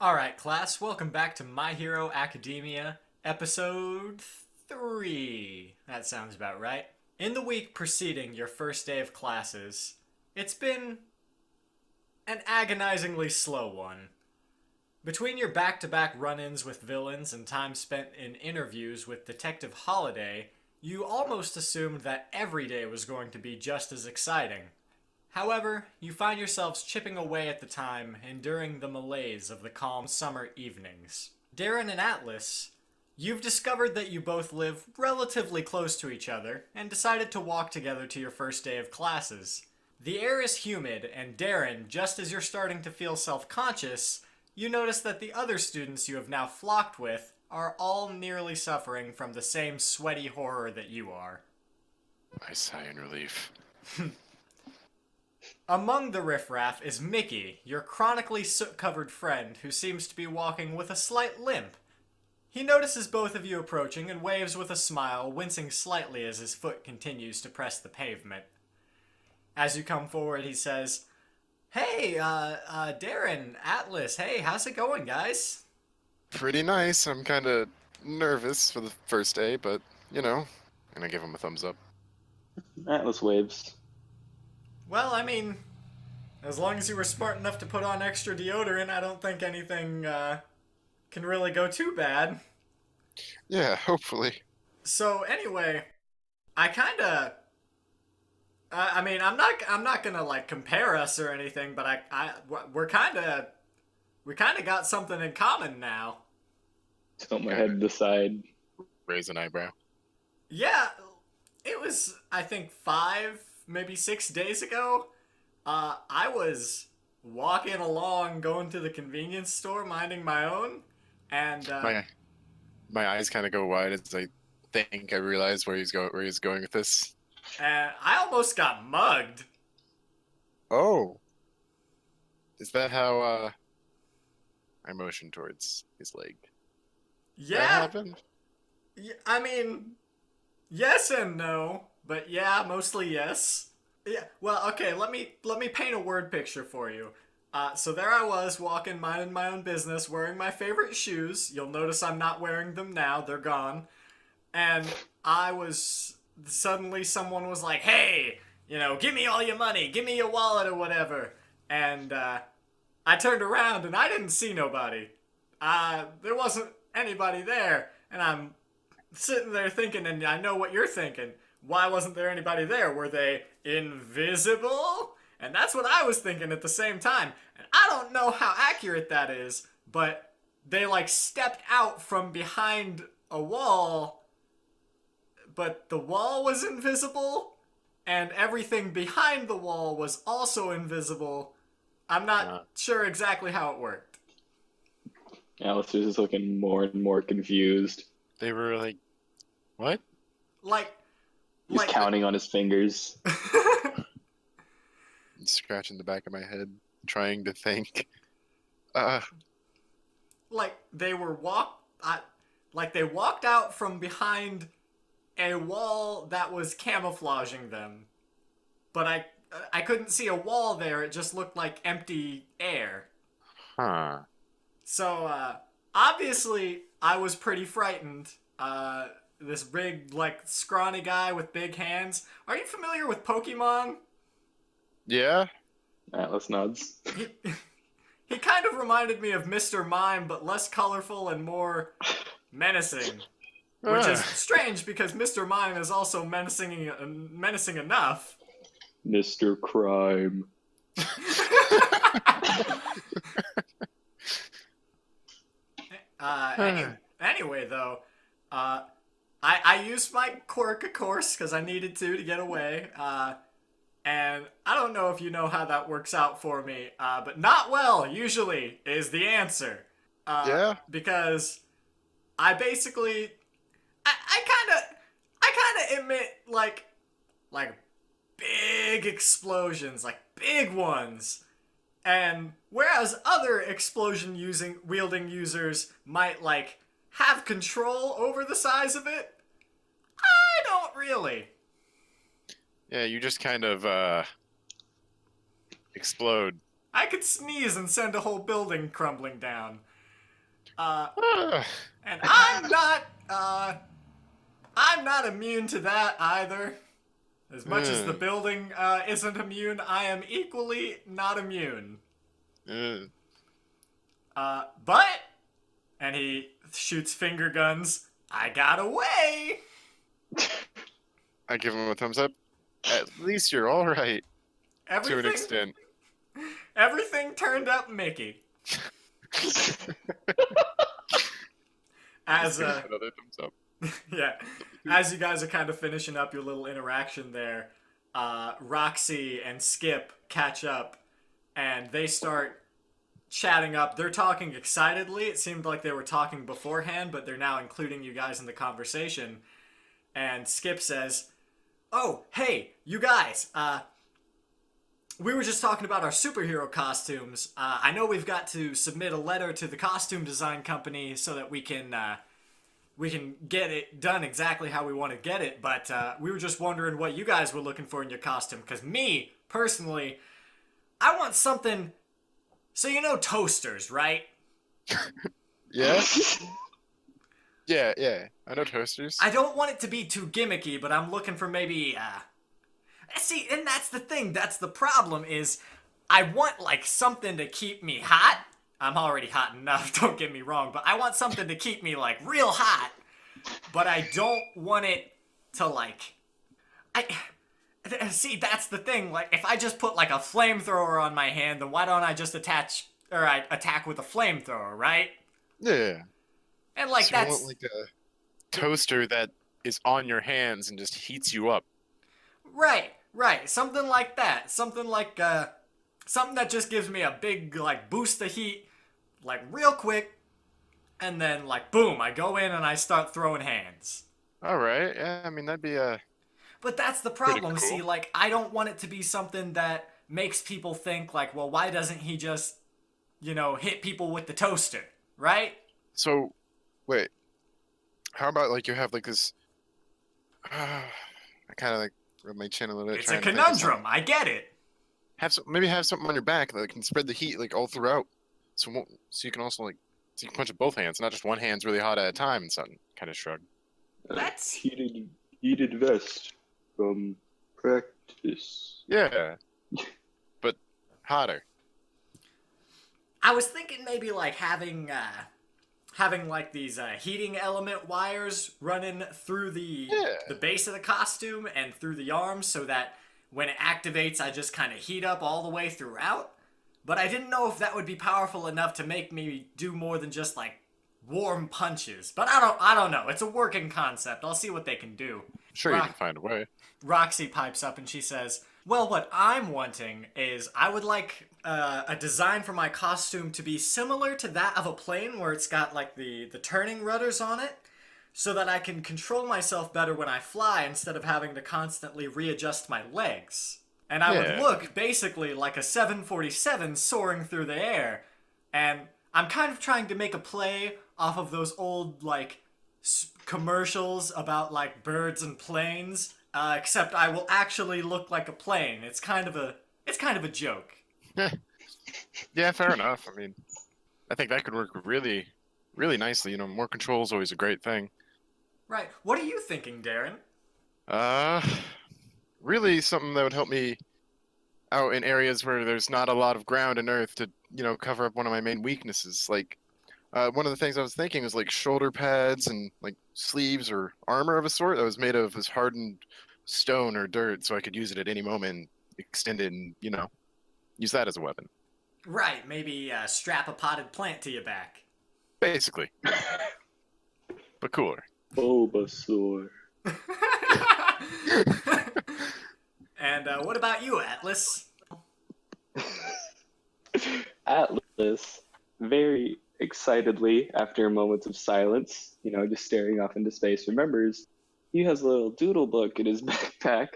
Alright, class, welcome back to My Hero Academia, episode 3. That sounds about right. In the week preceding your first day of classes, it's been an agonizingly slow one. Between your back-to-back run-ins with villains and time spent in interviews with Detective Holiday, you almost assumed that every day was going to be just as exciting. However, you find yourselves chipping away at the time, enduring the malaise of the calm summer evenings. Darren and Atlas, you've discovered that you both live relatively close to each other, and decided to walk together to your first day of classes. The air is humid, and Darren, just as you're starting to feel self-conscious, you notice that the other students you have now flocked with are all nearly suffering from the same sweaty horror that you are. I sigh in relief. Among the riffraff is Mickey, your chronically soot-covered friend who seems to be walking with a slight limp. He notices both of you approaching and waves with a smile, wincing slightly as his foot continues to press the pavement. As you come forward, he says, "Hey, Darren, Atlas, hey, how's it going, guys?" Pretty nice. I'm kind of nervous for the first day, but, and I give him a thumbs up. Atlas waves. Well, I mean, as long as you were smart enough to put on extra deodorant, I don't think anything can really go too bad. Yeah, hopefully. So anyway, I kind of, I'm not gonna like compare us or anything, but we kind of got something in common now. Tilt my head to the side. Raise an eyebrow. Yeah, it was I think 5, maybe 6 days ago. I was walking along, going to the convenience store, minding my own, and my eyes kind of go wide as I think I realize where he's going with this. I almost got mugged. Oh, is that how I motioned towards his leg? Yeah, That happened? I mean, yes and no, but yeah, mostly yes. Yeah, well, okay, let me paint a word picture for you. So there I was, walking, minding my own business, wearing my favorite shoes. You'll notice I'm not wearing them now, they're gone. And suddenly someone was like, "Hey, give me all your money, give me your wallet or whatever." And I turned around and I didn't see nobody. There wasn't anybody there, and I'm sitting there thinking, and I know what you're thinking. Why wasn't there anybody there? Were they invisible? And that's what I was thinking at the same time. And I don't know how accurate that is, but they stepped out from behind a wall, but the wall was invisible, and everything behind the wall was also invisible. I'm not sure exactly how it worked. Atlas is just looking more and more confused. They were like, what? He's counting on his fingers. Scratching the back of my head, trying to think. They walked out from behind a wall that was camouflaging them, but I couldn't see a wall there. It just looked like empty air. Huh. So obviously I was pretty frightened. This big scrawny guy with big hands. Are you familiar with Pokemon? Yeah? Atlas nods. He kind of reminded me of Mr. Mime, but less colorful and more menacing. Which is strange because Mr. Mime is also menacing enough. Mr. Crime. Anyway, though, I used my quirk, of course, because I needed to get away. And I don't know if you know how that works out for me, but not well, usually, is the answer. Yeah? Because I basically, I kind of emit, like big explosions, big ones. And whereas other explosion-wielding users might, have control over the size of it, I don't really. Yeah, you just kind of, explode. I could sneeze and send a whole building crumbling down. Ah, And I'm not immune to that either. As much as the mm, building isn't immune, I am equally not immune. mm. But, and he shoots finger guns, I got away! I give him a thumbs up. At least you're all right to an Everything, extent. everything turned up Mickey. As, Just give him another thumbs up. yeah, as you guys are kind of finishing up your little interaction there, Roxy and Skip catch up, and they start chatting up. They're talking excitedly. It seemed like they were talking beforehand, but they're now including you guys in the conversation. And Skip says, "Oh, hey, you guys, we were just talking about our superhero costumes. I know we've got to submit a letter to the costume design company so that we can get it done exactly how we want to get it, but we were just wondering what you guys were looking for in your costume, because me, personally, I want something... So you know toasters, right? Yeah? Yeah. I know toasters. I don't want it to be too gimmicky, but I'm looking for maybe, See, and that's the thing, that's the problem, is I want, like, something to keep me hot. I'm already hot enough, don't get me wrong, but I want something to keep me, like, real hot. But I don't want it to, like... See, that's the thing, like, if I just put, like, a flamethrower on my hand, then why don't I just I attack with a flamethrower, right? Yeah. And, like, So you that's... want like a toaster that is on your hands and just heats you up. Right. Something like that. Something like, something that just gives me a big, like, boost of heat, like, real quick, and then, like, boom, I go in and I start throwing hands. All right. Yeah, I mean that'd be But that's the pretty problem, cool. see, like, I don't want it to be something that makes people think, like, well, why doesn't he just, hit people with the toaster, right? So, wait. How about like you have like this? I kind of like rub my chin a little bit. It's a trying to think of something. conundrum, I get it. Maybe have something on your back that can spread the heat like all throughout, so you can also like so you can punch with both hands, not just one hand's really hot at a time. And something kind of shrug. That's... heated vest from practice. Yeah, but hotter. I was thinking maybe, like, having like these heating element wires running through the base of the costume and through the arms, so that when it activates, I just kind of heat up all the way throughout. But I didn't know if that would be powerful enough to make me do more than just, like, warm punches. But I don't know. It's a working concept. I'll see what they can do. Sure, you can find a way. Roxy pipes up and she says, well, what I'm wanting is I would like a design for my costume to be similar to that of a plane, where it's got, like, the turning rudders on it, so that I can control myself better when I fly instead of having to constantly readjust my legs. And I would look basically like a 747 soaring through the air. And I'm kind of trying to make a play off of those old, like, commercials about, like, birds and planes, except I will actually look like a plane. It's kind of a joke. Yeah, fair enough. I mean, I think that could work really, really nicely. You know, more control is always a great thing. Right. What are you thinking, Darren? Really something that would help me out in areas where there's not a lot of ground and earth to, cover up one of my main weaknesses. Like, one of the things I was thinking was like shoulder pads and like sleeves or armor of a sort that was made of this hardened stone or dirt, so I could use it at any moment and extend it and, use that as a weapon. Right. Maybe strap a potted plant to your back. Basically. But cooler. Bulbasaur. And what about you, Atlas? Atlas, very excitedly, after moments of silence, just staring off into space, remembers he has a little doodle book in his backpack,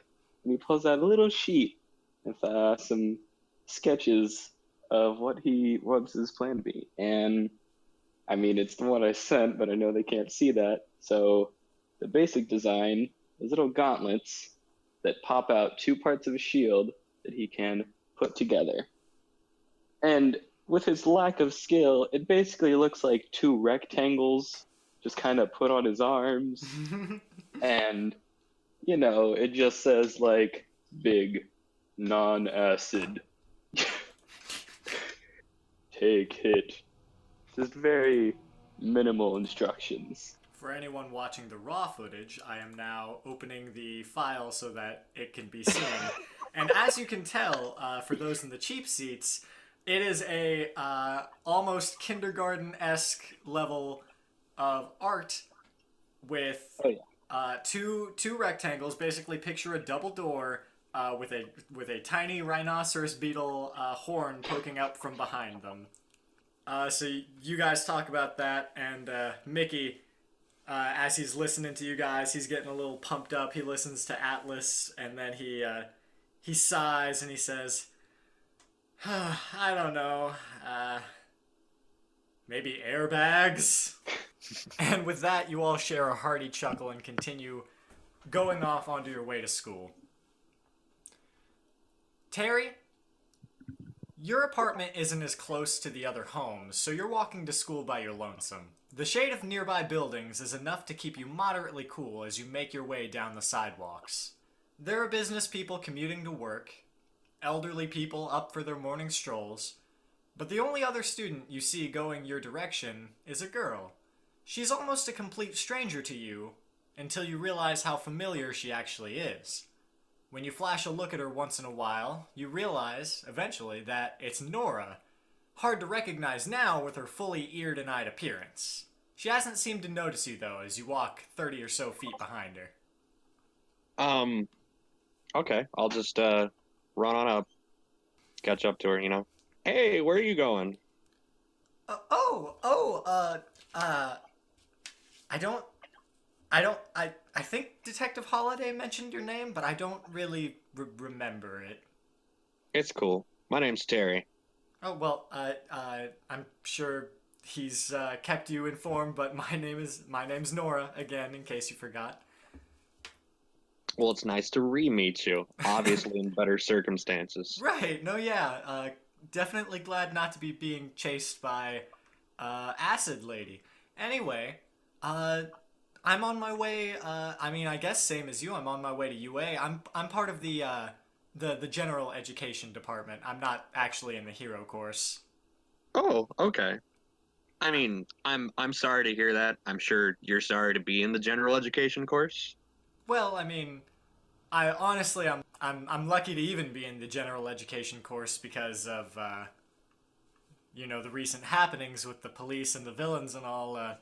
and he pulls out a little sheet with some sketches of what he wants his plan to be. And, I mean, it's the one I sent, but I know they can't see that. So the basic design is little gauntlets that pop out two parts of a shield that he can put together. And with his lack of skill, it basically looks like two rectangles just kind of put on his arms. And, it just says, like, big, non-acid. Take hit. Just very minimal instructions. For anyone watching the raw footage, I am now opening the file so that it can be seen. And as you can tell, for those in the cheap seats, it is a almost kindergarten-esque level of art with two rectangles. Basically, picture a double door with a tiny rhinoceros beetle horn poking up from behind them. So you guys talk about that, and Mickey, as he's listening to you guys, he's getting a little pumped up. He listens to Atlas, and then he sighs and he says, I don't know, maybe airbags? And with that, you all share a hearty chuckle and continue going off onto your way to school. Terry, your apartment isn't as close to the other homes, so you're walking to school by your lonesome. The shade of nearby buildings is enough to keep you moderately cool as you make your way down the sidewalks. There are business people commuting to work, elderly people up for their morning strolls, but the only other student you see going your direction is a girl. She's almost a complete stranger to you until you realize how familiar she actually is. When you flash a look at her once in a while, you realize, eventually, that it's Nora. Hard to recognize now with her fully eared and eyed appearance. She hasn't seemed to notice you, though, as you walk 30 or so feet behind her. Okay, I'll just, run on up, catch up to her, Hey, where are you going? I think Detective Holliday mentioned your name, but I don't really remember it. It's cool. My name's Terry. Oh, well, I'm sure he's kept you informed, but my name's Nora, again, in case you forgot. Well, it's nice to re-meet you, obviously in better circumstances. Right, no, yeah, definitely glad not to be being chased by, Acid Lady. Anyway, I'm on my way, I guess same as you, I'm on my way to UA. I'm part of the general education department. I'm not actually in the hero course. Oh, okay. I'm sorry to hear that. I'm sure you're sorry to be in the general education course. Well, I'm lucky to even be in the general education course because of, the recent happenings with the police and the villains and all,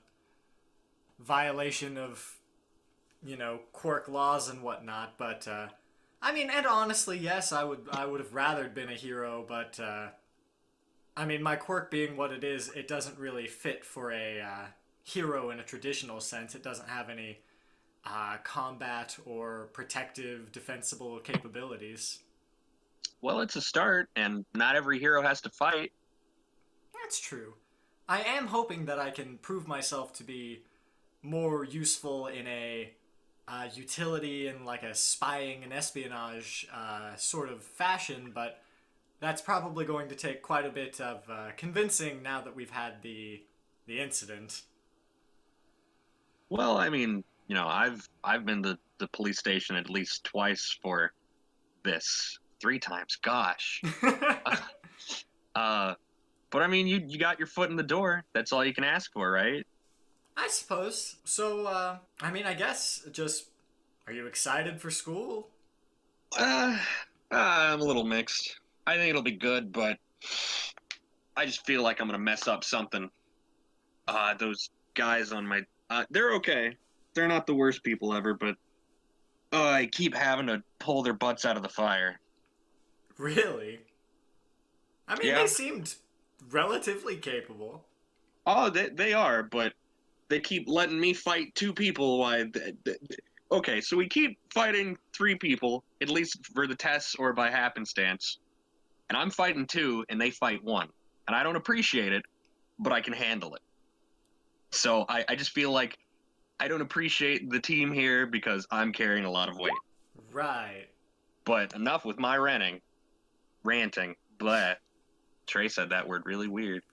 violation of, quirk laws and whatnot, but, and honestly, yes, I would have rather been a hero, but, my quirk being what it is, it doesn't really fit for a, hero in a traditional sense. It doesn't have any, combat or protective, defensible capabilities. Well, it's a start, and not every hero has to fight. That's true. I am hoping that I can prove myself to be more useful in a utility and like a spying and espionage sort of fashion, but that's probably going to take quite a bit of convincing now that we've had the incident. Well, I've been to the police station at least twice for this. 3 times, gosh. But you got your foot in the door. That's all you can ask for, right? I suppose. So, I guess just, are you excited for school? I'm a little mixed. I think it'll be good, but I just feel like I'm gonna mess up something. Those guys on my, they're okay. They're not the worst people ever, but I keep having to pull their butts out of the fire. Really? Yeah. They seemed relatively capable. Oh, they are, but they keep letting me fight 2 people. Why? Okay, so we keep fighting 3 people, at least for the tests or by happenstance. And I'm fighting 2, and they fight 1. And I don't appreciate it, but I can handle it. So I just feel like I don't appreciate the team here because I'm carrying a lot of weight. Right. But enough with my ranting. Blah. Trey said that word really weird.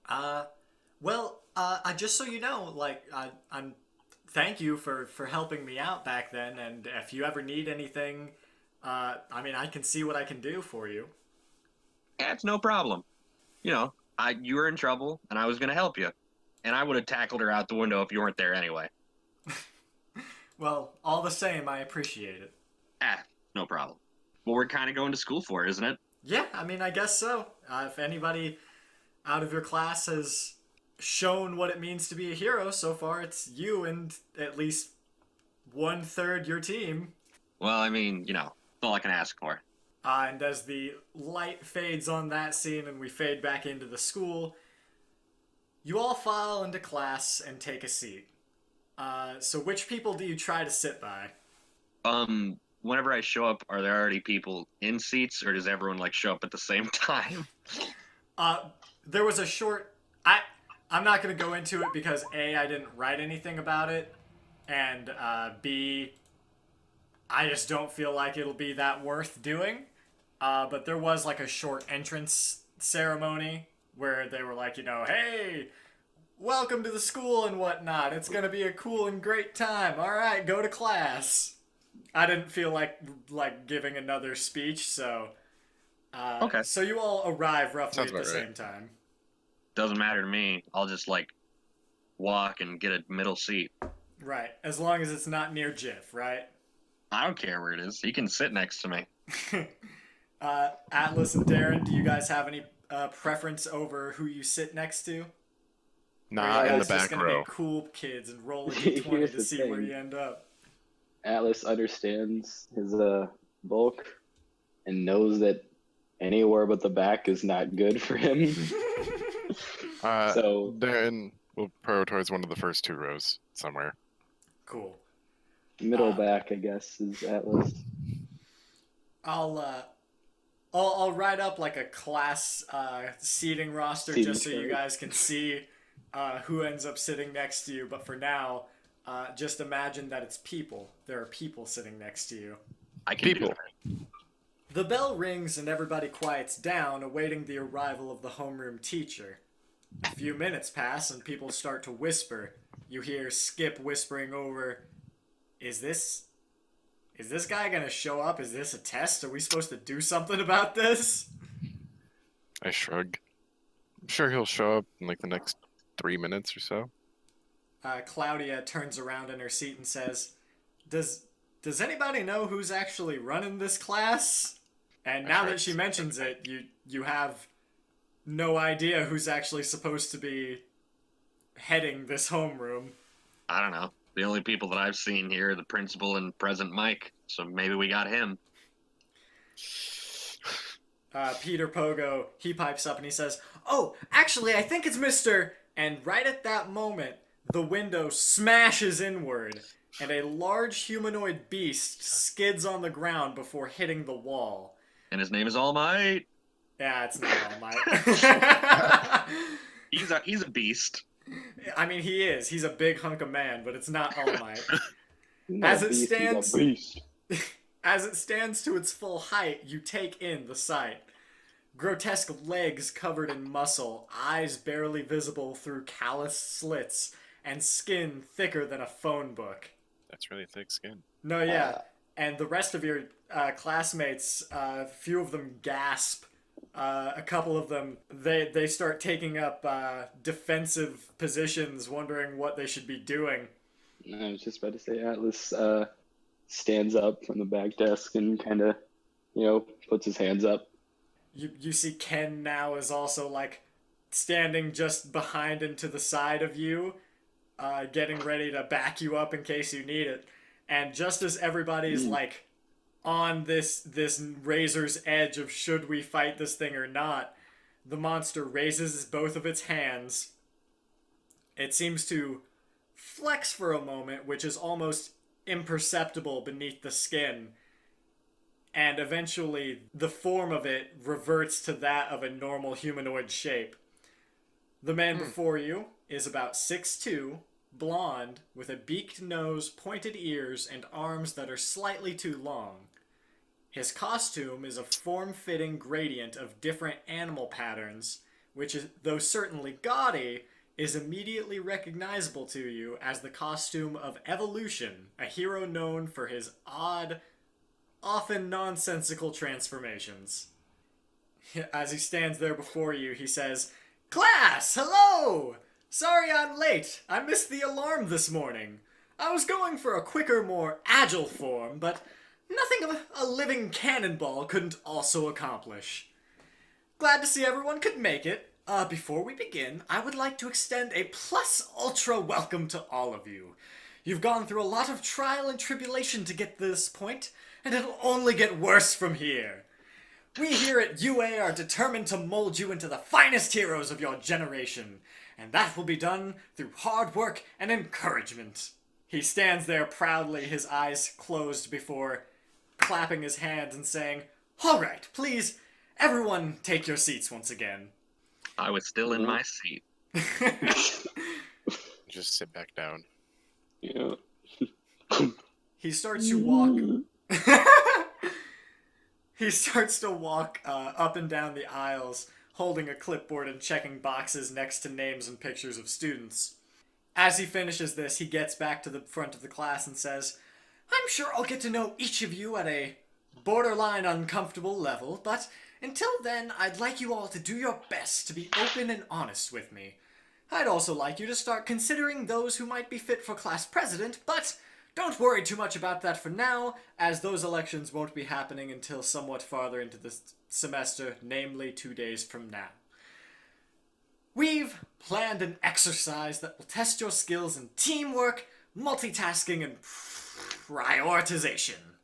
I just so you know, like, I'm thank you for helping me out back then, and if you ever need anything, I mean, I can see what I can do for you. Yeah, it's no problem. You know, you were in trouble, and I was gonna help you, and I would have tackled her out the window if you weren't there anyway. Well, all the same, I appreciate it. No problem. What we're kind of going to school for, isn't it? Yeah, I mean, I guess so. If anybody out of your class has shown what it means to be a hero so far, it's you and at least 1/3 your team. Well, I mean, you know, that's all I can ask for. And as the light fades on that scene and we fade back into the school, you all file into class and take a seat. So which people do you try to sit by? Whenever I show up, are there already people in seats, or does everyone like show up at the same time? There was a short... I'm not going to go into it because A, I didn't write anything about it, and B, I just don't feel like it'll be that worth doing. But there was like a short entrance ceremony where they were like, you know, hey, welcome to the school and whatnot. It's going to be a cool and great time. All right, go to class. I didn't feel like giving another speech, so... Okay. So you all arrive roughly Sounds at the about right. same time. Doesn't matter to me. I'll just like walk and get a middle seat. Right, as long as it's not near Jiff, right? I don't care where it is. He can sit next to me. Atlas and Darren, do you guys have any preference over who you sit next to? Not in the Just back gonna row. be cool kids and roll a d20 Here's to the see where thing. you end up. Atlas understands his bulk and knows that anywhere but the back is not good for him. So Then we'll prioritize one of the first 2 rows somewhere. Cool. middle back, I guess, is Atlas. I'll write up like a class seating roster Seating just so you chart. guys can see who ends up sitting next to you. But for now, just imagine that it's people. There are people sitting next to you. I can People. do it. The bell rings and everybody quiets down, awaiting the arrival of the homeroom teacher. A few minutes pass and people start to whisper. You hear Skip whispering over, Is this guy gonna show up? Is this a test? Are we supposed to do something about this? I shrug. I'm sure he'll show up in like the next 3 minutes or so. Claudia turns around in her seat and says, Does anybody know who's actually running this class? And now that she mentions it, you have no idea who's actually supposed to be heading this homeroom. I don't know. The only people that I've seen here are the principal and present Mike, so maybe we got him. Peter Pogo, he pipes up and he says, Oh, actually, I think it's Mr. And right at that moment, the window smashes inward, and a large humanoid beast skids on the ground before hitting the wall. And his name is All Might. Yeah, it's not All Might. He's a beast. I mean, he is. He's a big hunk of man, but it's not All Might. Not As it beast, he's a stands- beast. As it stands to its full height, you take in the sight. Grotesque legs covered in muscle, eyes barely visible through calloused slits, and skin thicker than a phone book. That's really thick skin. No, yeah. And the rest of your classmates, a few of them gasp. A couple of them, they start taking up defensive positions, wondering what they should be doing. I was just about to say Atlas stands up from the back desk and kind of, puts his hands up. You see Ken now is also, like, standing just behind and to the side of you, getting ready to back you up in case you need it. And just as everybody's, like, on this razor's edge of should we fight this thing or not, the monster raises both of its hands. It seems to flex for a moment, which is almost imperceptible beneath the skin. And eventually, the form of it reverts to that of a normal humanoid shape. The man before you is about 6'2", blonde, with a beaked nose, pointed ears, and arms that are slightly too long. His costume is a form-fitting gradient of different animal patterns, which is, though certainly gaudy, is immediately recognizable to you as the costume of Evolution, a hero known for his odd, often nonsensical transformations. As he stands there before you, he says, "Class, hello! Sorry I'm late. I missed the alarm this morning. I was going for a quicker, more agile form, but nothing a living cannonball couldn't also accomplish. Glad to see everyone could make it. Before we begin, I would like to extend a plus ultra welcome to all of you. You've gone through a lot of trial and tribulation to get to this point, and it'll only get worse from here. We here at UA are determined to mold you into the finest heroes of your generation, and that will be done through hard work and encouragement." He stands there proudly, his eyes closed before clapping his hands and saying, "All right, please, everyone take your seats once again." I was still in my seat. Just sit back down. Yeah. He starts to walk. He starts to walk up and down the aisles, holding a clipboard and checking boxes next to names and pictures of students. As he finishes this, he gets back to the front of the class and says, "I'm sure I'll get to know each of you at a borderline uncomfortable level, but until then, I'd like you all to do your best to be open and honest with me. I'd also like you to start considering those who might be fit for class president, but don't worry too much about that for now, as those elections won't be happening until somewhat farther into the semester, namely 2 days from now. We've planned an exercise that will test your skills in teamwork, multitasking, and prioritization.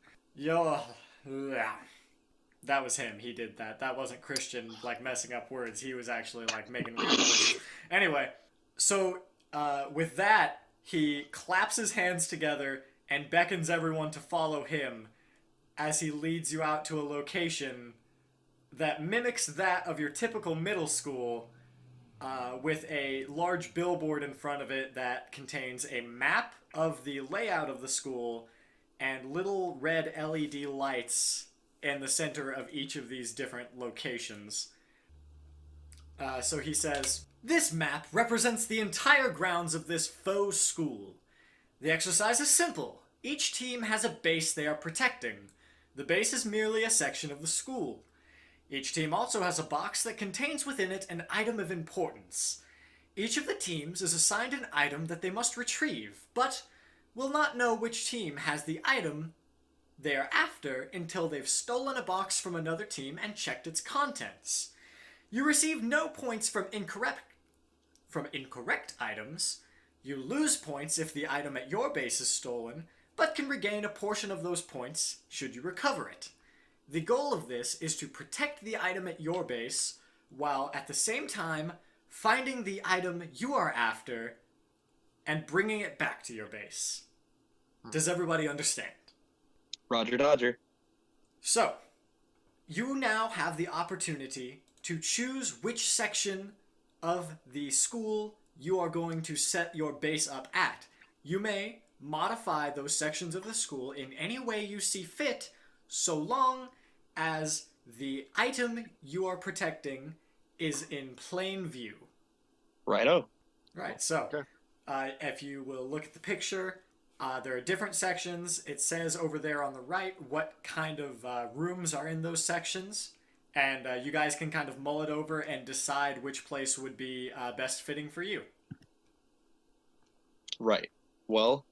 That was him. He did that. That wasn't Christian, like, messing up words. He was actually, like, making weird noises. Anyway, so, with that, he claps his hands together and beckons everyone to follow him as he leads you out to a location that mimics that of your typical middle school, with a large billboard in front of it that contains a map of the layout of the school and little red LED lights in the center of each of these different locations. So he says, "This map represents the entire grounds of this faux school. The exercise is simple. Each team has a base they are protecting. The base is merely a section of the school. Each team also has a box that contains within it an item of importance. Each of the teams is assigned an item that they must retrieve, but will not know which team has the item they are after until they've stolen a box from another team and checked its contents. You receive no points from incorrect items. You lose points if the item at your base is stolen, but can regain a portion of those points should you recover it. The goal of this is to protect the item at your base, while at the same time finding the item you are after and bringing it back to your base. Does everybody understand?" Roger Dodger. So, you now have the opportunity to choose which section of the school you are going to set your base up at. You may modify those sections of the school in any way you see fit, so long as the item you are protecting is in plain view. Righto. Right, so, Okay. if you will look at the picture, there are different sections. It says over there on the right what kind of rooms are in those sections, and you guys can kind of mull it over and decide which place would be best fitting for you. Right. Well,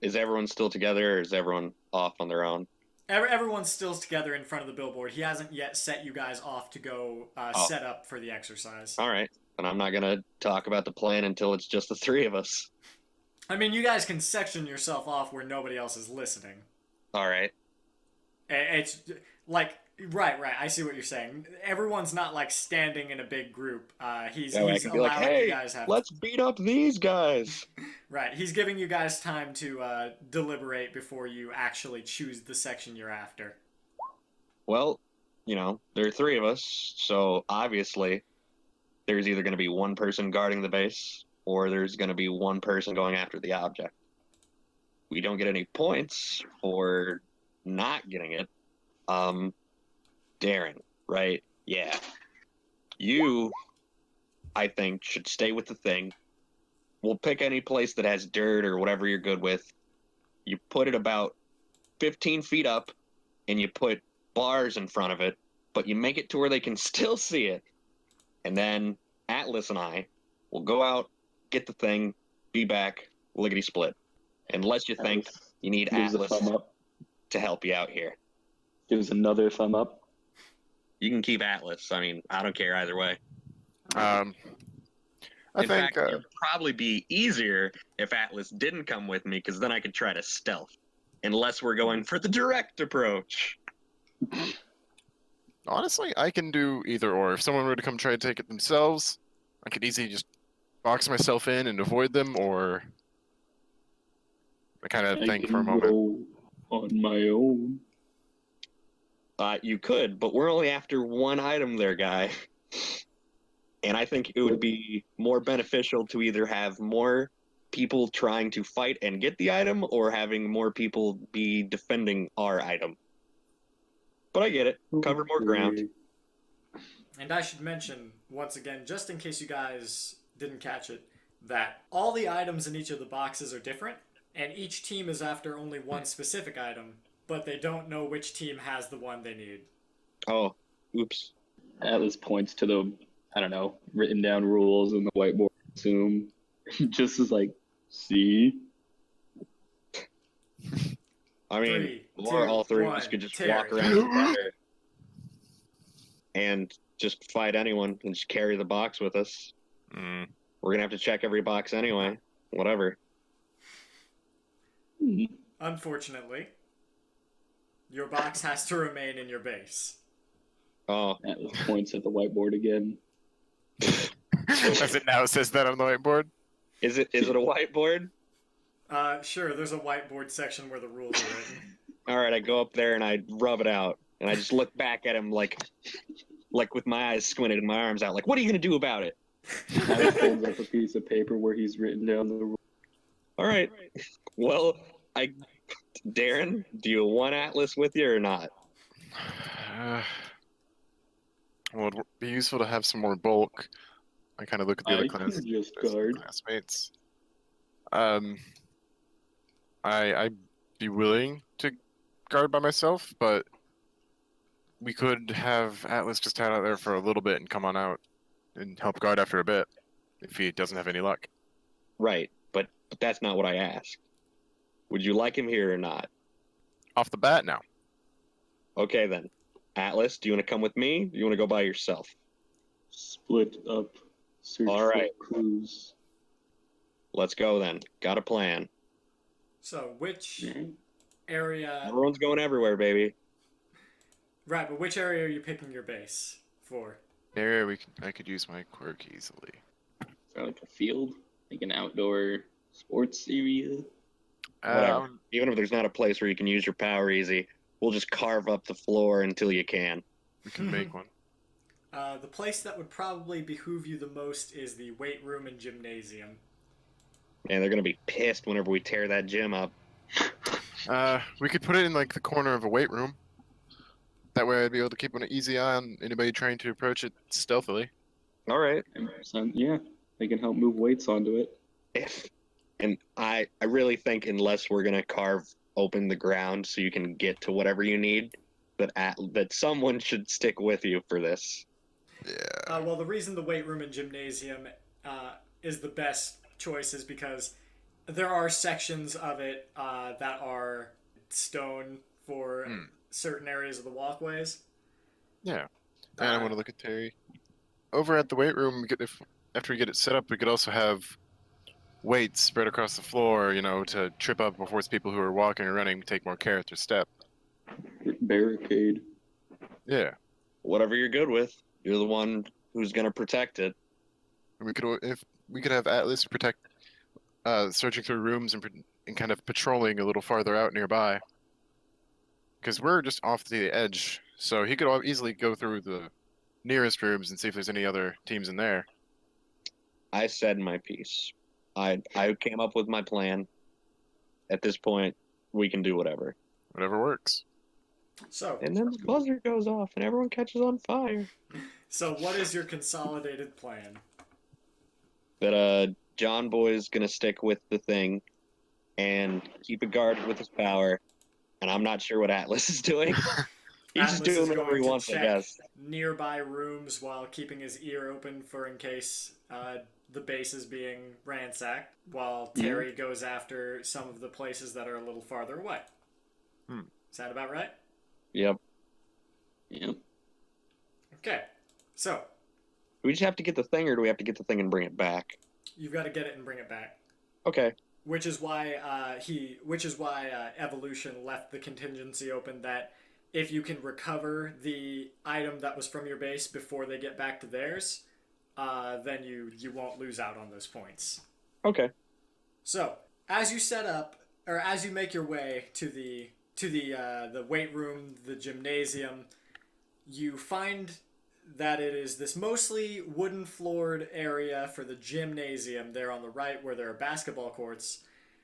is everyone still together, or is everyone off on their own? Everyone's still together in front of the billboard. He hasn't yet set you guys off to go set up for the exercise. All right. And I'm not going to talk about the plan until it's just the three of us. I mean, you guys can section yourself off where nobody else is listening. All right. It's like, right, I see what you're saying. Everyone's not like standing in a big group. He's I can be like, allowing hey, you guys have... let's beat up these guys. Right, he's giving you guys time to deliberate before you actually choose the section you're after. Well, you know, there are three of us, so obviously there's either going to be one person guarding the base, or there's going to be one person going after the object. We don't get any points for not getting it. Darren, right? Yeah. You, I think, should stay with the thing. We'll pick any place that has dirt or whatever you're good with. You put it about 15 feet up, and you put bars in front of it, but you make it to where they can still see it. And then Atlas and I will go out, get the thing, be back, lickety split. Unless you think you need Gives a Atlas thumb up. to help you out here. Gives another thumb up. You can keep Atlas. I mean, I don't care either way. I In think fact, it would probably be easier if Atlas didn't come with me, because then I could try to stealth. Unless we're going for the direct approach. honestly, I can do either or. If someone were to come try to take it themselves, I could easily just box myself in and avoid them, or I kind of think for a moment. Go on my own. You could, but we're only after one item there, guy. And I think it would be more beneficial to either have more people trying to fight and get the item, or having more people be defending our item. But I get it. Cover more ground. And I should mention, once again, just in case you guys didn't catch it, that all the items in each of the boxes are different, and each team is after only one specific item, but they don't know which team has the one they need. Oh, oops. Atlas points to the, I don't know, written down rules on the whiteboard. Assume. Just is like, see? I mean, 3, or 2, all three of 1, us could just Terry. walk around together and just fight anyone and just carry the box with us. Mm. We're gonna have to check every box anyway. Whatever. Unfortunately, your box has to remain in your base. Oh, Atlas points at the whiteboard again. As it now says that on the whiteboard. is it a whiteboard? Sure, there's a whiteboard section where the rules are written. All right, I go up there and I rub it out, and I just look back at him like with my eyes squinted and my arms out, like, what are you gonna do about it? Atlas holds up a piece of paper where he's written down the rules. All right. Well, Darren, do you want Atlas with you or not? Well, it'd be useful to have some more bulk. I kind of look at the other I can just there's guard. classmates. I'd be willing to guard by myself, but we could have Atlas just hang out there for a little bit and come on out and help guard after a bit if he doesn't have any luck. Right, but that's not what I asked. Would you like him here or not? Off the bat now. Okay then. Atlas, do you want to come with me? Or do you want to go by yourself? Split up. Search All right. for clues. Let's go then. Got a plan. So, which area... Everyone's going everywhere, baby. Right, but which area are you picking your base for? There, I could use my quirk easily. Is that like a field? Like an outdoor sports area? Whatever. Even if there's not a place where you can use your power easy, we'll just carve up the floor until you can. We can make one. The place that would probably behoove you the most is the weight room and gymnasium. Man, they're gonna be pissed whenever we tear that gym up. We could put it in like the corner of a weight room. That way I'd be able to keep an easy eye on anybody trying to approach it stealthily. All right. 10%, yeah. They can help move weights onto it. And I really think unless we're gonna carve open the ground so you can get to whatever you need, that someone should stick with you for this. Yeah. Well, the reason the weight room and gymnasium is the best choice is because there are sections of it that are stone for certain areas of the walkways. Yeah. And I want to look at Terry. Over at the weight room, after we get it set up, we could also have weights spread across the floor, to trip up or force people who are walking or running to take more care at their step. Barricade. Yeah. Whatever you're good with, you're the one who's gonna protect it. And we could have Atlas protect, searching through rooms and kind of patrolling a little farther out nearby. Because we're just off to the edge, so he could easily go through the nearest rooms and see if there's any other teams in there. I said my piece. I came up with my plan. At this point, we can do whatever. Whatever works. So, And then the buzzer goes off and everyone catches on fire. so what is your consolidated plan? That John Boy's gonna stick with the thing and keep it guarded with his power. And I'm not sure what Atlas is doing. He's just Atlas is doing whatever going he to wants, I check guess. nearby rooms while keeping his ear open for in case the base is being ransacked, while Terry goes after some of the places that are a little farther away. Is that about right? Yep. Yep. Okay. So, Do we just have to get the thing, or do we have to get the thing and bring it back? you've got to get it and bring it back. Okay. Which is why Evolution left the contingency open that if you can recover the item that was from your base before they get back to theirs, then you won't lose out on those points. Okay. So as you set up, or as you make your way to the weight room, the gymnasium, you find that it is this mostly wooden floored area for the gymnasium there on the right where there are basketball courts,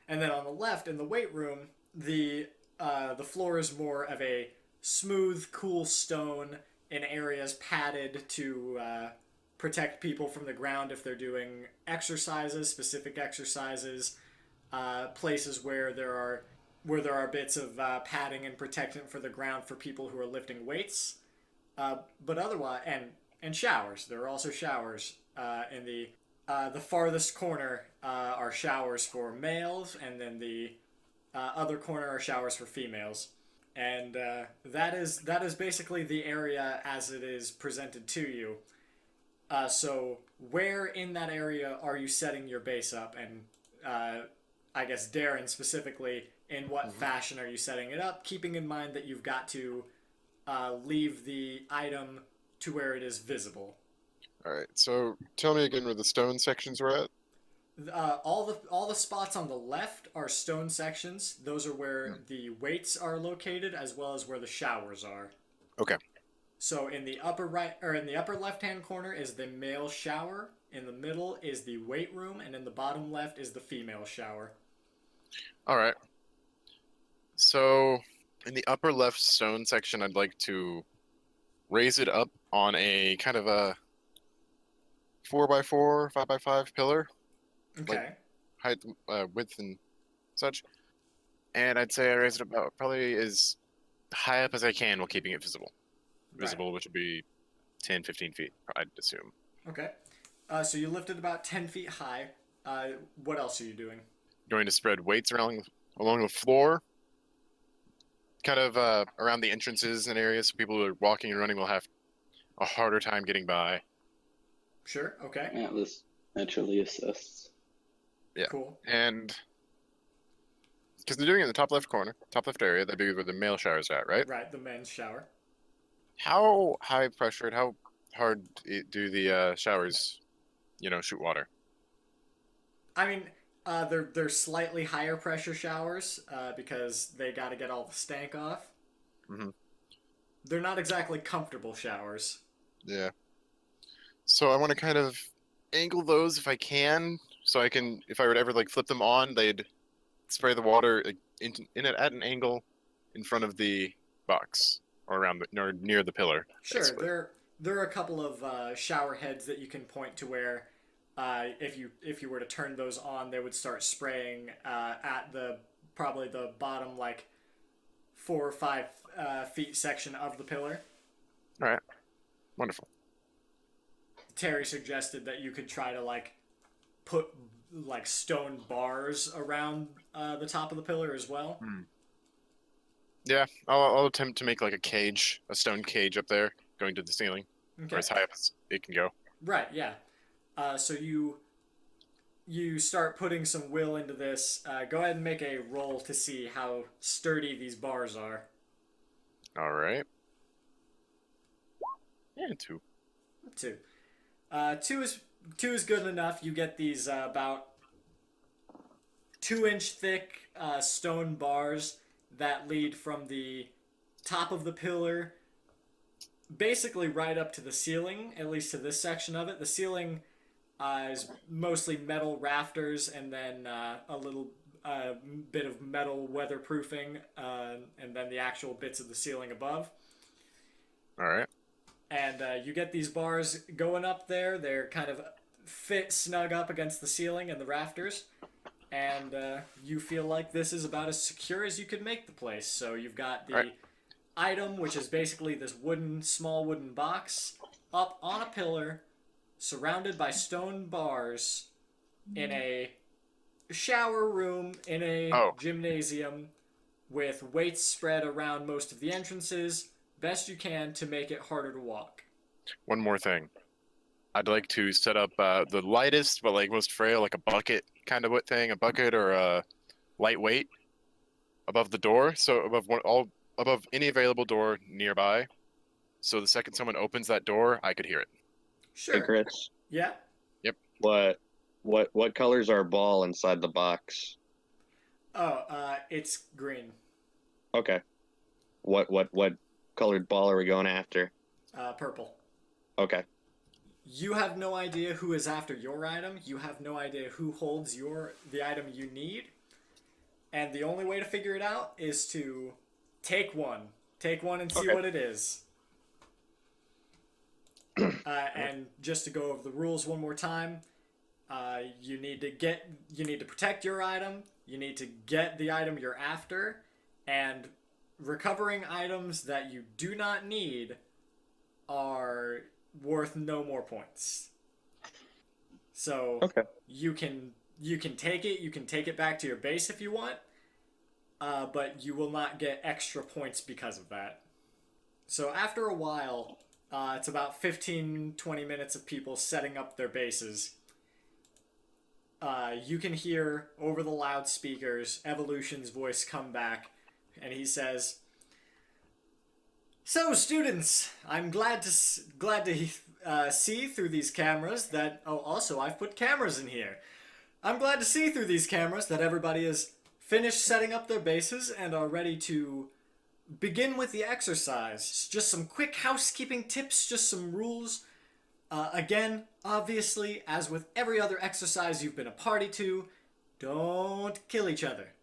and then on the left in the weight room the floor is more of a smooth, cool stone in areas padded to protect people from the ground if they're doing exercises, specific exercises, places where there are bits of padding and protectant for the ground for people who are lifting weights. But otherwise, and showers. There are also showers in the farthest corner are showers for males, and then the other corner are showers for females. And that is basically the area as it is presented to you. So where in that area are you setting your base up? And I guess Darren specifically, in what fashion are you setting it up? Keeping in mind that you've got to leave the item to where it is visible. All right. So tell me again where the stone sections were at. All the spots on the left are stone sections. Those are where the weights are located, as well as where the showers are. Okay. So in the upper right or in the upper left-hand corner is the male shower. In the middle is the weight room, and in the bottom left is the female shower. All right. So in the upper left stone section, I'd like to raise it up on a kind of a 4x4, 5x5 pillar, Okay. height, width, and such. And I'd say I raise it about probably as high up as I can while keeping it visible. Visible, which would be 10, 15 feet, I'd assume. Okay. So you lifted about 10 feet high. What else are you doing? Going to spread weights along the floor, kind of around the entrances and areas, so people who are walking and running will have a harder time getting by. Sure. Okay. Atlas naturally assists. Yeah. Cool. And because they're doing it in the top left corner, top left area, that'd be where the male showers are at, right? Right. The men's shower. How high pressured, how hard do the showers, shoot water? I mean, they're slightly higher pressure showers because they got to get all the stank off. Mm-hmm. They're not exactly comfortable showers. Yeah. So I want to kind of angle those if I can, so I can, if I were to ever flip them on, they'd spray the water in it at an angle in front of the box or around or near the pillar. Sure. Basically. There are a couple of shower heads that you can point to where if you were to turn those on, they would start spraying at probably the bottom 4 or 5 feet section of the pillar. All right. Wonderful. Terry suggested that you could try to put stone bars around the top of the pillar as well. Yeah, I'll attempt to make a cage, a stone cage up there going to the ceiling, Okay. or as high up as it can go. Right. Yeah. So you start putting some will into this. Go ahead and make a roll to see how sturdy these bars are. All right. Yeah, 2. 2. 2 is good enough. You get these about 2-inch thick stone bars that lead from the top of the pillar basically right up to the ceiling, at least to this section of it. The ceiling is mostly metal rafters and then a bit of metal weatherproofing, and then the actual bits of the ceiling above. All right. And you get these bars going up there. They're kind of fit snug up against the ceiling and the rafters. And you feel like this is about as secure as you could make the place. So you've got the item, which is basically this small wooden box, up on a pillar, surrounded by stone bars, in a shower room, in a gymnasium, with weights spread around most of the entrances, best you can to make it harder to walk. One more thing. I'd like to set up the lightest but like most frail, like a bucket kind of thing, a bucket or a lightweight above the door, so above any available door nearby. So the second someone opens that door, I could hear it. Sure. Hey, Chris. Yeah? What color's our ball inside the box? Oh, it's green. Okay. What colored ball are we going after? Purple. Okay. You have no idea who is after your item. You have no idea who holds the item you need. And the only way to figure it out is to take one. Take one and see what it is. And just to go over the rules one more time, you need to protect your item. You need to get the item you're after, and recovering items that you do not need are worth no more points. So you can take it. You can take it back to your base if you want, but you will not get extra points because of that. So after a while, it's about 15-20 minutes of people setting up their bases. You can hear over the loudspeakers Evolution's voice come back, and he says, "So, students, I'm glad to see through these cameras that... Oh, also, I've put cameras in here. I'm glad to see through these cameras that everybody has finished setting up their bases and are ready to begin with the exercise. Just some quick housekeeping tips, just some rules. Again, obviously, as with every other exercise you've been a party to, don't kill each other.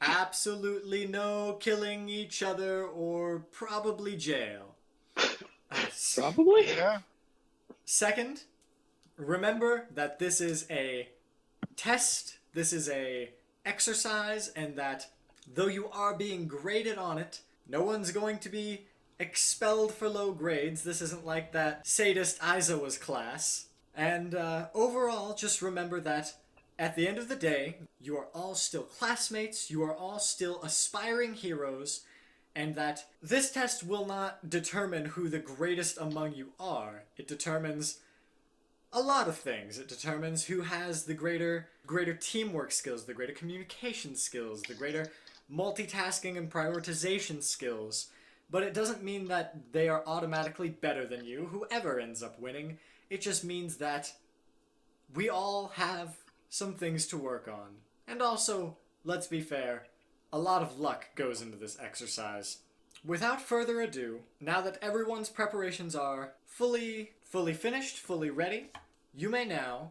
Absolutely no killing each other or probably jail. Probably? Yeah. Second, remember that this is a test, this is a exercise, and that though you are being graded on it, no one's going to be expelled for low grades. This isn't like that sadist Aizawa's class. And overall, just remember that at the end of the day, you are all still classmates, you are all still aspiring heroes, and that this test will not determine who the greatest among you are. It determines a lot of things. It determines who has the greater teamwork skills, the greater communication skills, the greater multitasking and prioritization skills. But it doesn't mean that they are automatically better than you, whoever ends up winning. It just means that we all have some things to work on. And also, let's be fair, a lot of luck goes into this exercise. Without further ado, now that everyone's preparations are fully finished, fully ready, you may now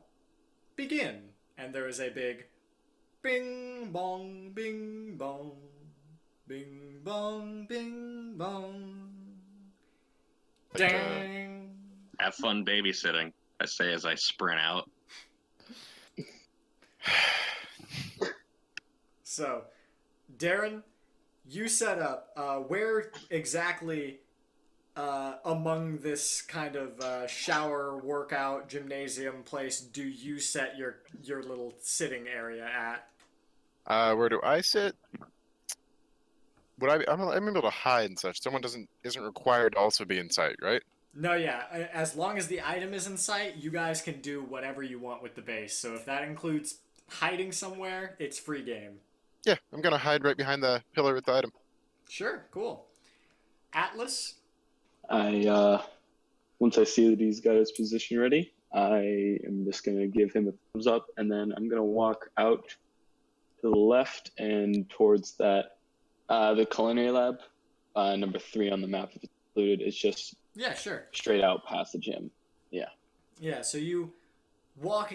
begin. And there is a big bing bong, bing bong, bing bong, bing bong. Dang. Have fun babysitting, I say as I sprint out. So, Darren, you set up, where exactly among this kind of shower, workout, gymnasium place do you set your little sitting area at? Where do I sit? I'm able to hide and such. Someone isn't required to also be in sight, right? No, yeah. As long as the item is in sight, you guys can do whatever you want with the base. So if that includes hiding somewhere, it's free game. Yeah, I'm gonna hide right behind the pillar with the item. Sure, cool. Atlas? Once I see that he's got his position ready, I am just going to give him a thumbs up, and then I'm going to walk out to the left and towards that, the culinary lab, number 3 on the map if it's included. It's just Yeah, sure. straight out past the gym. Yeah, so you walk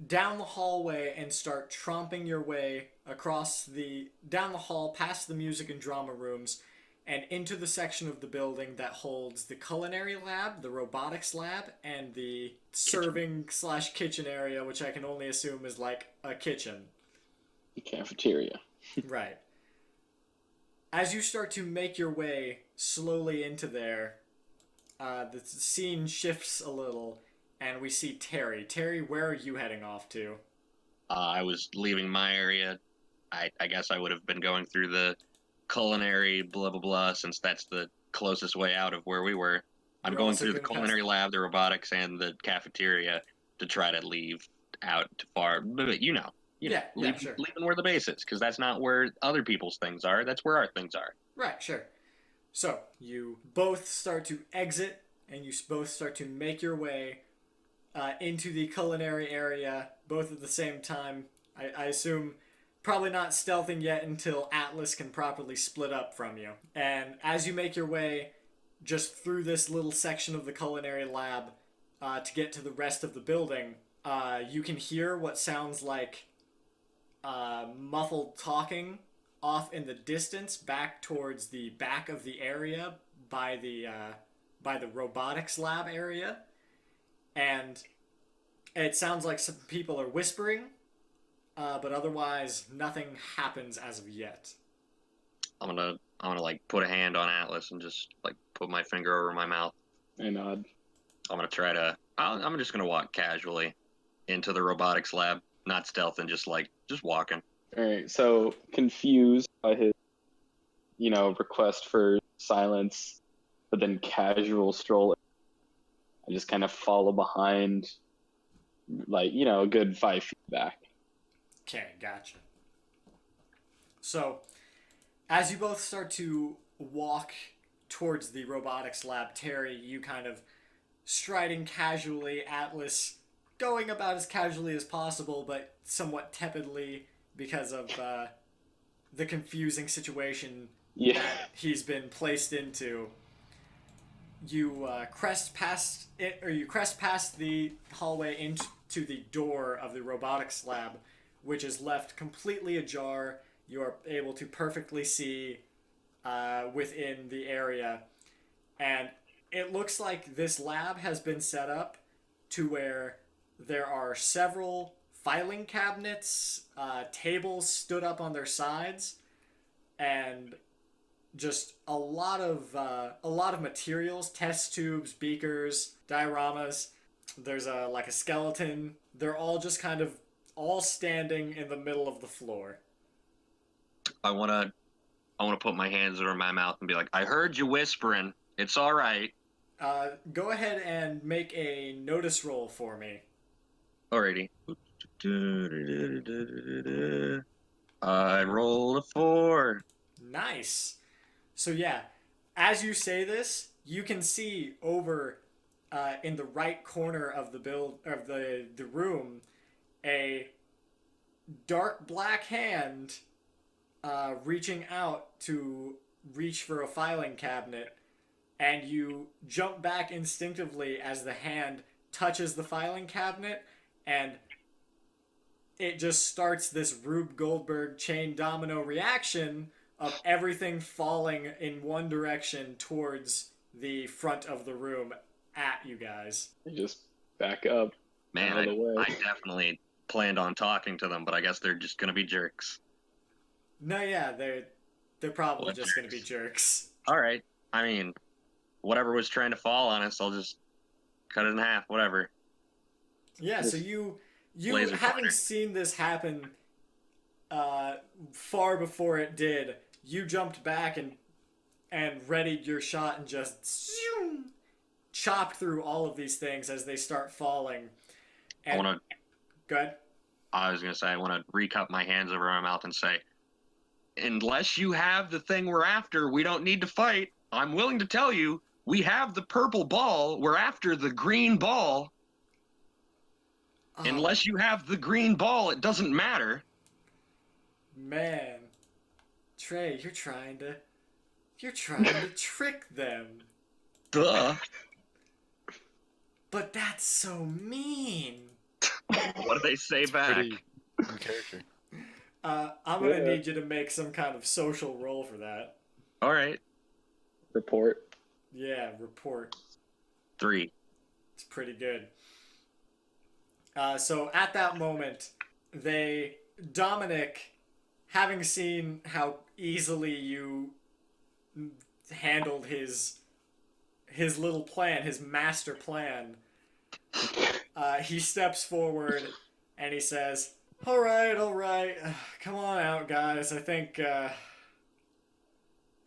down the hallway and start tromping your way down the hall, past the music and drama rooms, and into the section of the building that holds the culinary lab, the robotics lab, and the serving/kitchen area, which I can only assume is like a kitchen. The cafeteria. Right. As you start to make your way slowly into there, the scene shifts a little, and we see Terry. Terry, where are you heading off to? I was leaving my area. I guess I would have been going through the culinary blah blah blah, since that's the closest way out of where we were. I'm You're going also through the gonna culinary lab, the robotics, and the cafeteria to try to leave out too far. But you know, Sure. leaving where the base is, because that's not where other people's things are. That's where our things are. Right, sure. So, you both start to exit, and you both start to make your way into the culinary area, both at the same time. I assume probably not stealthing yet until Atlas can properly split up from you. And as you make your way just through this little section of the culinary lab to get to the rest of the building, you can hear what sounds like muffled talking off in the distance, back towards the back of the area by the robotics lab area, and it sounds like some people are whispering, but otherwise nothing happens as of yet. I'm gonna like put a hand on Atlas and just like put my finger over my mouth. I nod. I'm gonna try to. I'm just gonna walk casually into the robotics lab, not stealth, and just walking. All right. So confused by his, request for silence, but then casual stroll. I just kind of follow behind, like, a good 5 feet back. Okay, gotcha. So, as you both start to walk towards the robotics lab, Terry, you kind of striding casually, Atlas going about as casually as possible, but somewhat tepidly because of the confusing situation that he's been placed into. You crest past it, or you crest past the hallway into the door of the robotics lab, which is left completely ajar. You are able to perfectly see within the area, and it looks like this lab has been set up to where there are several filing cabinets, tables stood up on their sides, and just a lot of materials, test tubes, beakers, dioramas. There's a skeleton. They're all just kind of all standing in the middle of the floor. I wanna put my hands over my mouth and be like, I heard you whispering. It's all right. Go ahead and make a notice roll for me. Alrighty. I rolled a 4. Nice. So yeah, as you say this, you can see over in the right corner of the room a dark black hand reaching out to reach for a filing cabinet, and you jump back instinctively as the hand touches the filing cabinet, and it just starts this Rube Goldberg chain domino reaction of everything falling in one direction towards the front of the room at you guys. You just back up. Man, out of the way. I definitely planned on talking to them, but I guess they're just gonna be jerks. No, yeah, they're probably What just going to be jerks? jerks. All right. I mean, whatever was trying to fall on us, I'll just cut it in half. Whatever. Yeah, so you Laser having pointer. seen this happen far before it did, you jumped back and readied your shot and just chopped through all of these things as they start falling. And, I want to. Go ahead. I was gonna say I want to recup my hands over my mouth and say, unless you have the thing we're after, we don't need to fight. I'm willing to tell you, we have the purple ball. We're after the green ball. Oh, Unless you have the green ball, it doesn't matter. man, Trey, you're trying to trick them. Duh. But that's so mean. What do they say back? Pretty in character. I'm gonna Yeah. need you to make some kind of social roll for that. All right. Report. Yeah, report. 3. It's pretty good. So at that moment, Dominic, having seen how easily you handled his little plan, his master plan, he steps forward and he says, all right, come on out, guys. I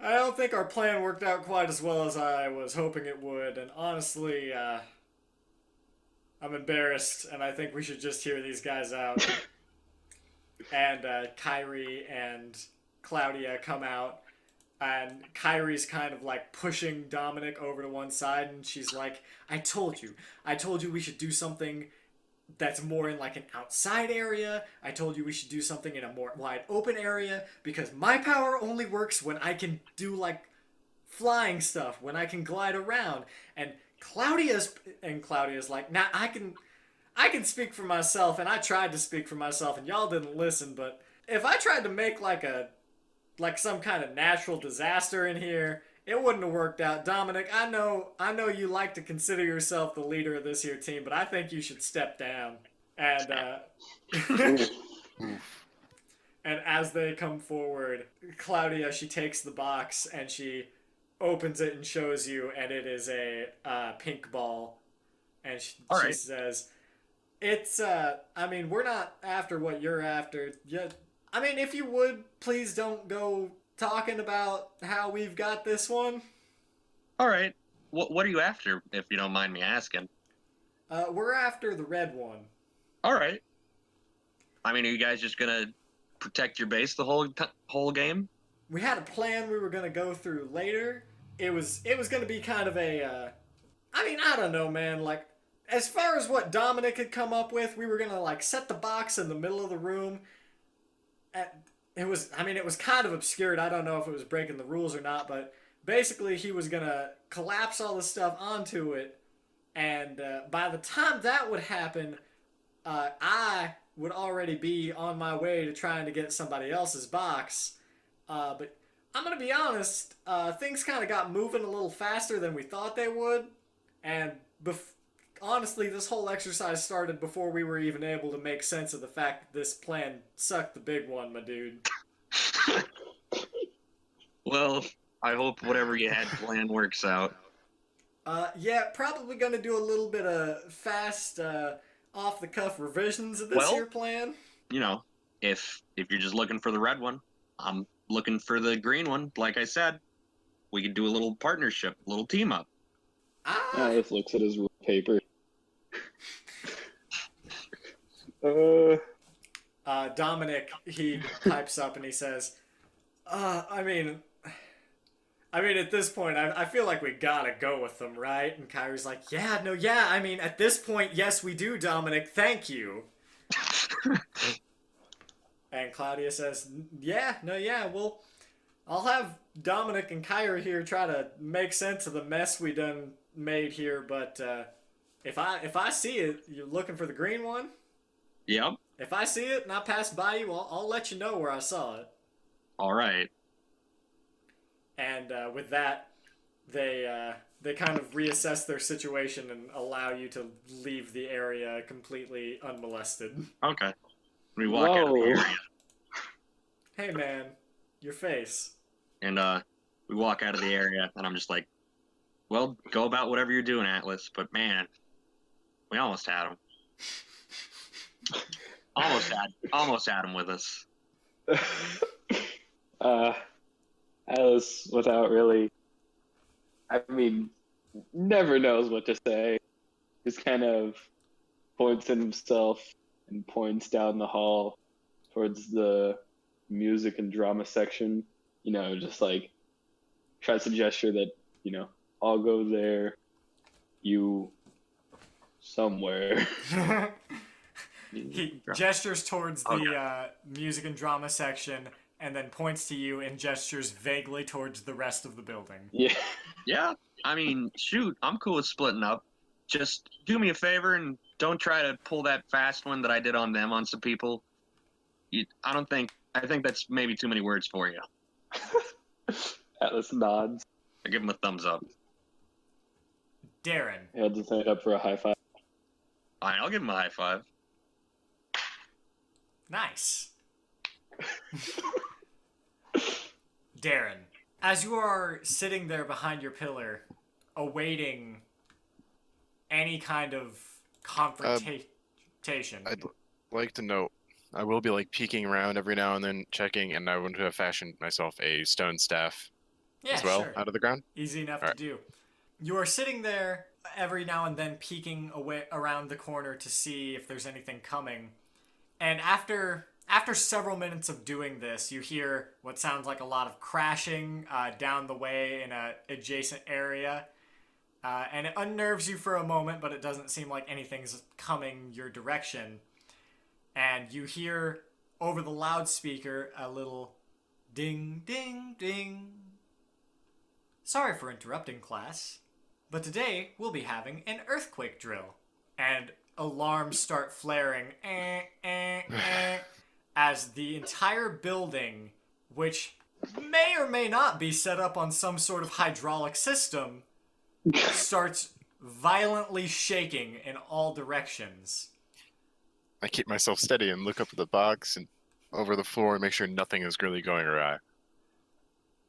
don't think our plan worked out quite as well as I was hoping it would, and honestly, I'm embarrassed, and I think we should just hear these guys out. And Kyrie and Claudia come out, and Kyrie's kind of like pushing Dominic over to one side, and she's like, I told you we should do something that's more in like an outside area. I told you we should do something in a more wide open area, because my power only works when I can do like flying stuff, when I can glide around. And Claudia's like, nah, I can speak for myself, and I tried to speak for myself, and y'all didn't listen. But if I tried to make like some kind of natural disaster in here, it wouldn't have worked out. Dominic, I know you like to consider yourself the leader of this here team, but I think you should step down. And and as they come forward, Claudia, she takes the box and she opens it and shows you, and it is a pink ball. And she says, it's, I mean, we're not after what you're after. I mean, if you would, please don't go talking about how we've got this one. All right. What are you after, if you don't mind me asking? We're after the red one. All right. I mean, are you guys just gonna protect your base the whole game? We had a plan we were gonna go through later. It was gonna be kind of a, I mean, I don't know, man. Like, as far as what Dominic had come up with, we were gonna like set the box in the middle of the room. It was kind of obscured. I don't know if it was breaking the rules or not, but basically he was gonna collapse all the stuff onto it, and by the time that would happen, I would already be on my way to trying to get somebody else's box. But I'm gonna be honest, things kind of got moving a little faster than we thought they would, and honestly, this whole exercise started before we were even able to make sense of the fact that this plan sucked the big one, my dude. Well, I hope whatever you had planned works out. Yeah, probably gonna do a little bit of fast, off-the-cuff revisions of this here plan. You know, if you're just looking for the red one, I'm looking for the green one. Like I said, we could do a little partnership, a little team up. Alice looks at his paper. Dominic, he pipes up and he says, I mean, at this point, I feel like we gotta go with them, right? And Kyrie's like, I mean, at this point, yes, we do, Dominic, thank you. And Claudia says, well, I'll have Dominic and Kyrie here try to make sense of the mess we done made here, but if I see it, you're looking for the green one? Yep. If I see it and I pass by you, I'll let you know where I saw it. All right. And with that, they kind of reassess their situation and allow you to leave the area completely unmolested. Okay. We walk out of the area. Hey man, your face. And we walk out of the area, and I'm just like, well, go about whatever you're doing, Atlas. But man, we almost had him. Almost had him with us. Alice, without really, never knows what to say. Just kind of points at himself and points down the hall towards the music and drama section. Just like tries to gesture that, I'll go there, you somewhere. He gestures towards the music and drama section and then points to you and gestures vaguely towards the rest of the building. Yeah. Yeah, shoot, I'm cool with splitting up. Just do me a favor and don't try to pull that fast one that I did on them on some people. I think that's maybe too many words for you. Atlas nods. I give him a thumbs up. Darren. He holds his hand up for a high five. All right, I'll give him a high five. Nice. Darren, as you are sitting there behind your pillar, awaiting any kind of confrontation. I'd like to note, I will be like peeking around every now and then, checking, and I want to have fashioned myself a stone staff Yeah, as well sure. out of the ground. Easy enough All to do. You are sitting there every now and then peeking away around the corner to see if there's anything coming. And after several minutes of doing this, you hear what sounds like a lot of crashing down the way in an adjacent area. And it unnerves you for a moment, but it doesn't seem like anything's coming your direction. And you hear over the loudspeaker a little ding, ding, ding. Sorry for interrupting, class, but today we'll be having an earthquake drill. And alarms start flaring as the entire building, which may or may not be set up on some sort of hydraulic system, starts violently shaking in all directions. I keep myself steady and look up at the box and over the floor and make sure nothing is really going awry.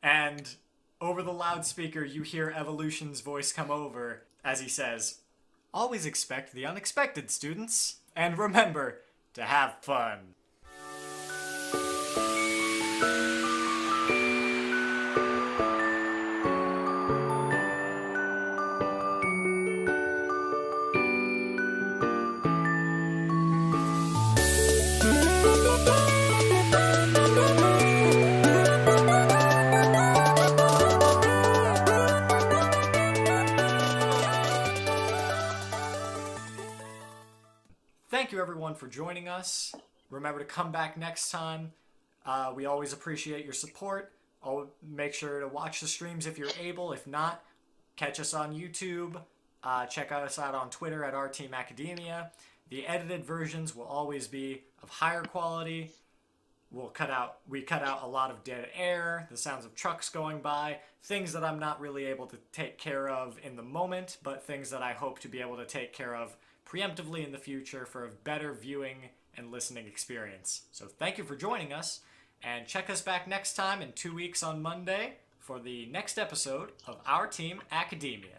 And over the loudspeaker, you hear Evolution's voice come over as he says, "Always expect the unexpected, students. And remember to have fun." Thank you, everyone, for joining us. Remember to come back next time. We always appreciate your support. Make sure to watch the streams if you're able. If not, catch us on YouTube. Check us out on Twitter at @OurTeamAcademia. The edited versions will always be of higher quality. We cut out a lot of dead air, the sounds of trucks going by, things that I'm not really able to take care of in the moment, but things that I hope to be able to take care of preemptively in the future for a better viewing and listening experience. So thank you for joining us, and check us back next time in 2 weeks on Monday for the next episode of Our Team Academia.